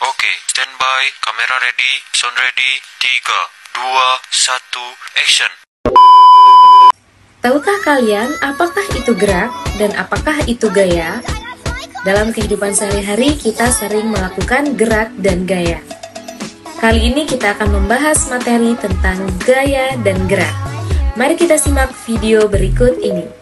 Oke, standby, kamera ready, sound ready, 3, 2, 1, action. Tahukah kalian apakah itu gerak dan apakah itu gaya? Dalam kehidupan sehari-hari kita sering melakukan gerak dan gaya. Kali ini kita akan membahas materi tentang gaya dan gerak. Mari kita simak video berikut ini.